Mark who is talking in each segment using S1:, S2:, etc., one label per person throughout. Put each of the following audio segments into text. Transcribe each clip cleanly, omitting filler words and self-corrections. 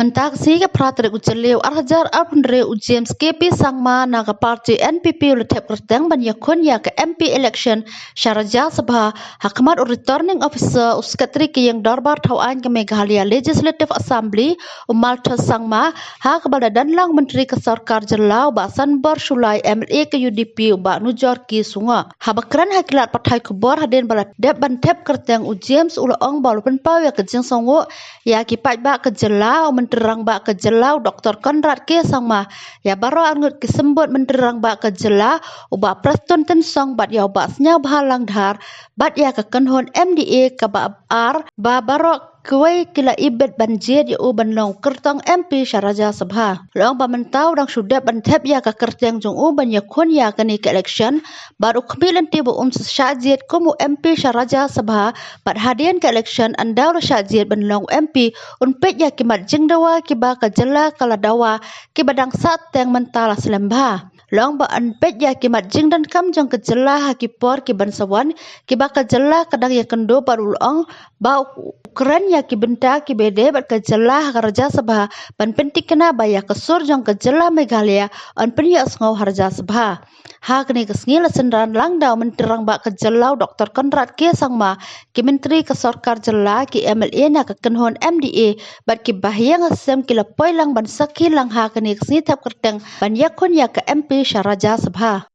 S1: Mentak si ke pratrik uceliu arhajar arpundre ujem skepi sangma naga parti NPP ule Thep kyrteng banyak khun ya ke MP election Rajya Sabha hakmat returning officer uskatri ke yang darbar thawan ke Meghalaya Legislative Assembly Malta sangma ha kepada danlang menteri ke sarkar jelau basan bersulai MLA ke UDP ba nujor ki sunga habakran hakilat pathai kubor haden balat dep ban Thep kyrteng ujem ula ong balu penpau ya ke jeng songo ya ki pai ba ke jelau menterang ba ke jelau Dr. Konrad ke sangma ya baro angut kesembut menterang ba ke jelau uba prestun ten song bat ya ba snya bhalang dhar bat ya ke kenhon MDA ke ba ar ba baro kuai kila ibet banjir ya u banlong kyrtong MP Rajya Sabha long ba mentau dang sudah ban Thep ya ke kyrteng jong u banyak khun ya ke ni ke election baru kemilan tibu syajit kumu MP Rajya Sabha bat hadian ke election andau syajit banlong MP unpet ya kimat jeng dawa kiba ke jela kala dawa kibadang sat teng mentala selembah long ba anpet ya kimat jeng dan kam jong ke jela hakipor kiban sawan kiba ke jela kadang ya kendo baru ong ba keren ya ki benta ki bede bat ke jelah Rajya Sabha ban pentik kena baya kesur jong ke jelah Meghalaya on penya ngau Rajya Sabha ha kene kesngil sendan langdau menterang ba ke jelau Dr. Konrad ke sangma ki menteri ke sarkar jelah ki MLA na ke kenhon MDA bat ki bahyang asem ki lepoi lang ban sakhi lang ha kene kesni Thep kyrteng ban yakun ya ke MP Rajya Sabha.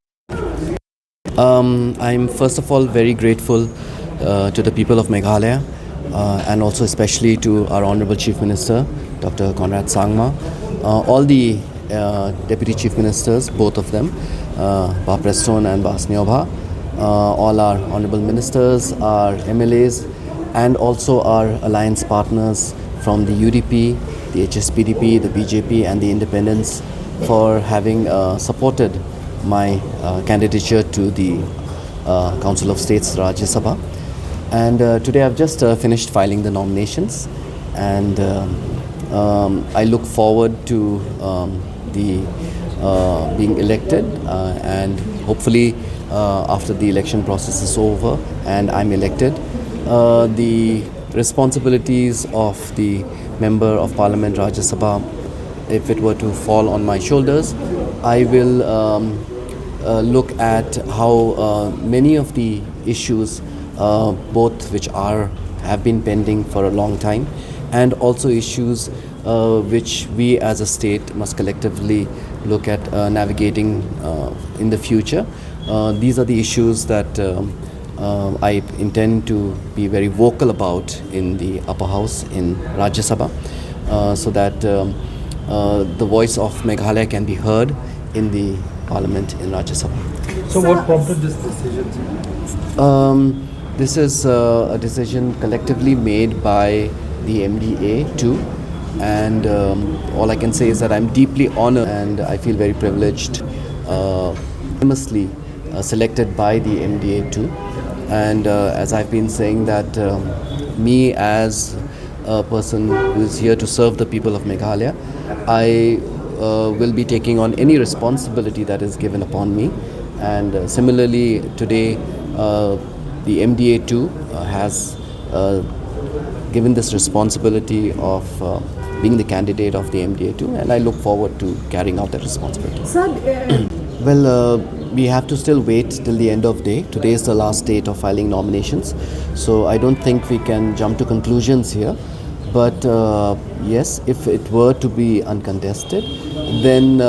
S2: I'm first of all very grateful to the people of Meghalaya and also especially to our Honorable Chief Minister, Dr. Konrad Sangma, all the Deputy Chief Ministers, both of them, Ba Preston and Ba Sneobha, all our Honorable Ministers, our MLAs, and also our alliance partners from the UDP, the HSPDP, the BJP and the Independents for having supported my candidature to the Council of States Rajya Sabha. And today I've just finished filing the nominations, and I look forward to being elected, and hopefully after the election process is over and I'm elected, the responsibilities of the Member of Parliament Rajya Sabha, if it were to fall on my shoulders, I will look at how many of the issues, both which have been pending for a long time, and also issues which we as a state must collectively look at navigating in the future. These are the issues that I intend to be very vocal about in the upper house in Rajya Sabha, so that the voice of Meghalaya can be heard in the Parliament in Rajya Sabha.
S3: So what prompted this decision?
S2: This is a decision collectively made by the MDA too, and all I can say is that I'm deeply honored and I feel very privileged, famously selected by the MDA too. And as I've been saying that me as a person who is here to serve the people of Meghalaya, I will be taking on any responsibility that is given upon me. And similarly today the MDA too has given this responsibility of being the candidate of the MDA too, and I look forward to carrying out that responsibility. Well, we have to still wait till the end of day. Today is the last date of filing nominations, so I don't think we can jump to conclusions here. But yes, if it were to be uncontested, then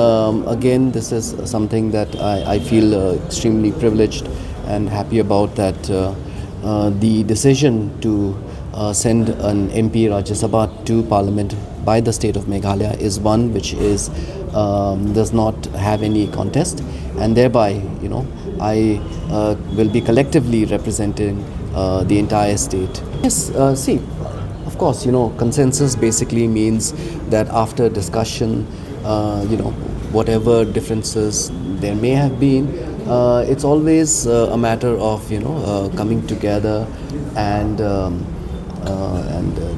S2: again this is something that I feel extremely privileged and happy about, that the decision to send an MP Rajya Sabha to Parliament by the state of Meghalaya is one which is does not have any contest, and thereby I will be collectively representing the entire state. Yes, see, of course, consensus basically means that after discussion, whatever differences there may have been, it's always a matter of coming together and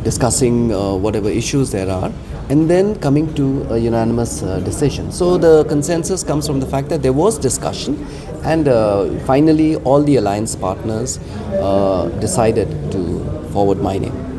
S2: discussing whatever issues there are, and then coming to a unanimous decision. So the consensus comes from the fact that there was discussion, and finally all the alliance partners decided to forward my name.